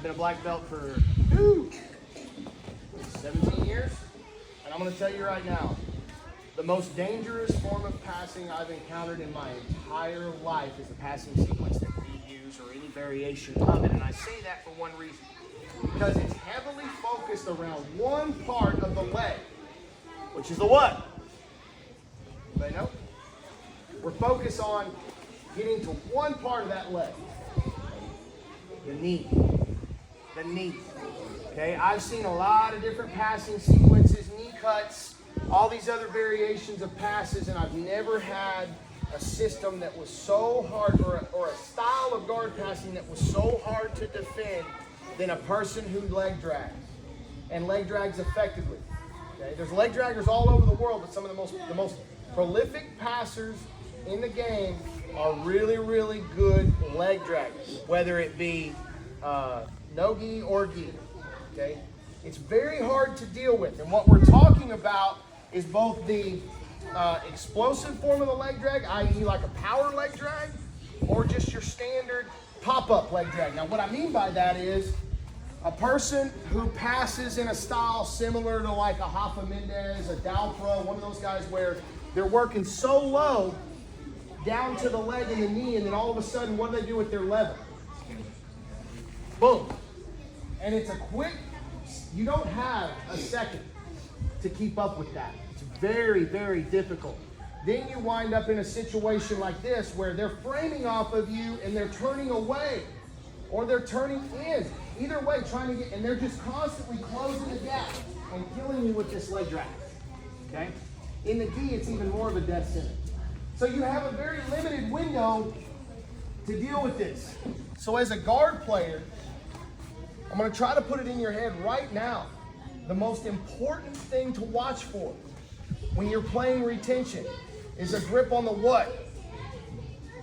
I've been a black belt for 17 years, and I'm going to tell you right now, the most dangerous form of passing I've encountered in my entire life is the passing sequence that we use or any variation of it. And I say that for one reason, because it's heavily focused around one part of the leg, which is the what? Anybody know? We're focused on getting to one part of that leg, the knee. The knee. Okay, I've seen a lot of different passing sequences, knee cuts, all these other variations of passes, and I've never had a system that was so hard, or a style of guard passing that was so hard to defend than a person who leg drags, and leg drags effectively. Okay, there's leg draggers all over the world, but some of the most prolific passers in the game are really, really good leg draggers, whether it be Nogi or Gi. Okay, it's very hard to deal with, and what we're talking about is both the explosive form of the leg drag, i.e. like a power leg drag, or just your standard pop-up leg drag. Now what I mean by that is a person who passes in a style similar to like a Hoffa Mendez, a Dalpro, one of those guys where they're working so low down to the leg and the knee, and then all of a sudden what do they do with their level? Boom. And it's a quick, you don't have a second to keep up with that. It's very, very difficult. Then you wind up in a situation like this where they're framing off of you and they're turning away or they're turning in. Either way, trying to get, and they're just constantly closing the gap and killing you with this leg drag. Okay? In the gi, it's even more of a death sentence. So you have a very limited window to deal with this. So as a guard player, I'm going to try to put it in your head right now. The most important thing to watch for when you're playing retention is a grip on the what?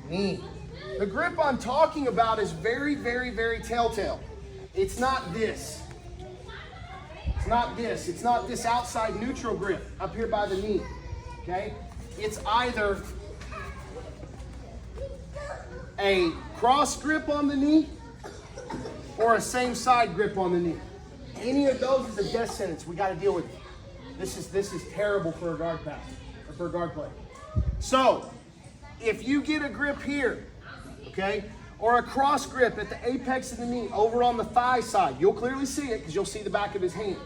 Knee. The grip I'm talking about is very, very, very telltale. It's not this. It's not this. It's not this outside neutral grip up here by the knee. Okay? It's either a cross grip on the knee or a same side grip on the knee. Any of those is a death sentence. We got to deal with it. This is terrible for a guard pass, or for a guard play. So, if you get a grip here, okay, or a cross grip at the apex of the knee over on the thigh side, you'll clearly see it because you'll see the back of his hand.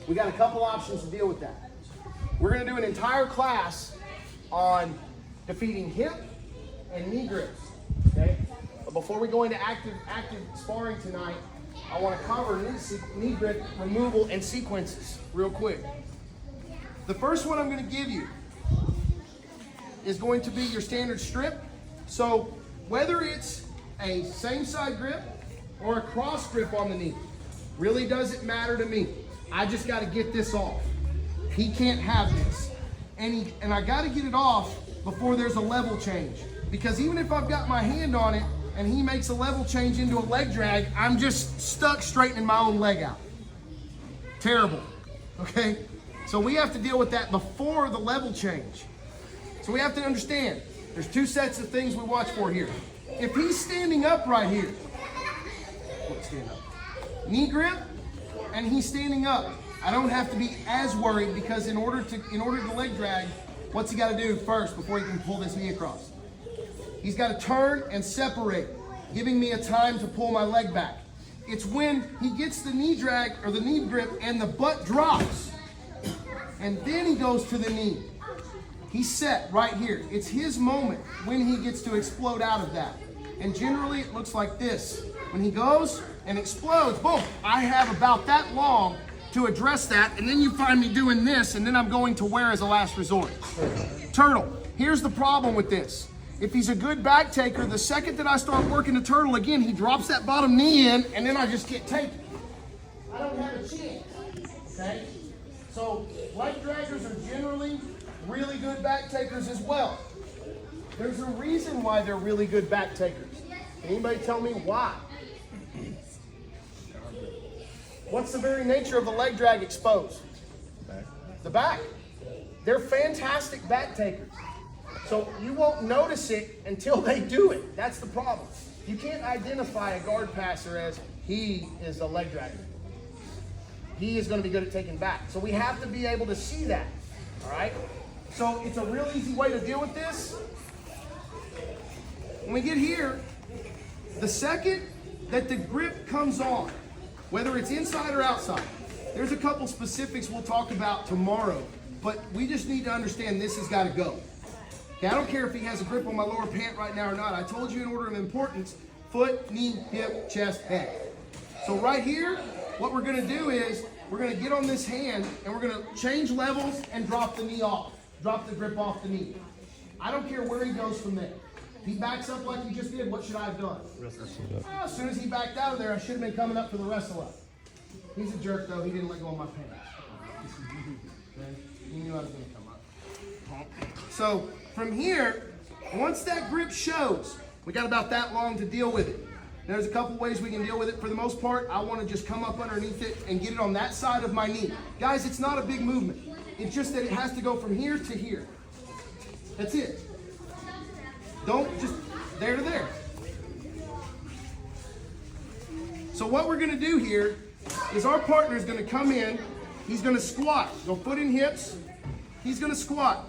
We got a couple options to deal with that. We're going to do an entire class on defeating hip and knee grips, okay? But before we go into active sparring tonight, I want to cover knee grip removal and sequences real quick. The first one I'm going to give you is going to be your standard strip. So whether it's a same side grip or a cross grip on the knee, really doesn't matter to me. I just got to get this off. He can't have this. And I got to get it off before there's a level change. Because even if I've got my hand on it and he makes a level change into a leg drag, I'm just stuck straightening my own leg out. Terrible, okay? So we have to deal with that before the level change. So we have to understand, there's two sets of things we watch for here. If he's standing up right here, stand up, knee grip, and he's standing up, I don't have to be as worried because in order to leg drag, what's he got to do first before he can pull this knee across? He's got to turn and separate, giving me a time to pull my leg back. It's when he gets the knee drag or the knee grip and the butt drops, and then he goes to the knee. He's set right here. It's his moment when he gets to explode out of that. And generally it looks like this. When he goes and explodes, boom, I have about that long to address that, and then you find me doing this, and then I'm going to where as a last resort? Turtle. Here's the problem with this. If he's a good back taker, the second that I start working the turtle again, he drops that bottom knee in, and then I just get taken. I don't have a chance, okay? So leg draggers are generally really good back takers as well. There's a reason why they're really good back takers. Can anybody tell me why? What's the very nature of the leg drag exposed? The back. They're fantastic back takers. So you won't notice it until they do it. That's the problem. You can't identify a guard passer as he is a leg dragger. He is going to be good at taking back. So we have to be able to see that. All right? So it's a real easy way to deal with this. When we get here, the second that the grip comes on, whether it's inside or outside, there's a couple specifics we'll talk about tomorrow, but we just need to understand this has got to go. Okay, I don't care if he has a grip on my lower pant right now or not. I told you in order of importance, foot, knee, hip, chest, head. So right here, what we're gonna do is, we're gonna get on this hand and we're gonna change levels and drop the knee off. Drop the grip off the knee. I don't care where he goes from there. If he backs up like he just did, what should I have done? As soon as he backed out of there, I should have been coming up for the wrestle up. He's a jerk though, he didn't let go of my pants. Okay? He knew I was gonna come up. So, from here, once that grip shows, we got about that long to deal with it. There's a couple ways we can deal with it. For the most part, I want to just come up underneath it and get it on that side of my knee. Guys, it's not a big movement. It's just that it has to go from here to here. That's it. Don't just there to there. So what we're going to do here is our partner is going to come in. He's going to squat. Go foot in hips. He's going to squat.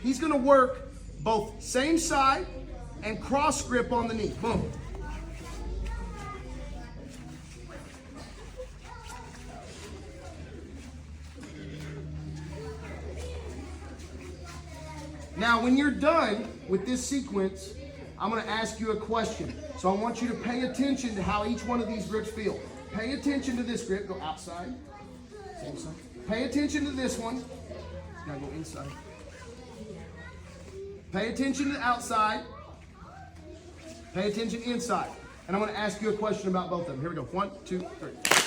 He's going to work both same side and cross grip on the knee. Boom. Now, when you're done with this sequence, I'm going to ask you a question. So I want you to pay attention to how each one of these grips feel. Pay attention to this grip. Go outside. Same side. Pay attention to this one. Now go inside. Pay attention to the outside. Pay attention inside. And I'm going to ask you a question about both of them. Here we go. 1, 2, 3.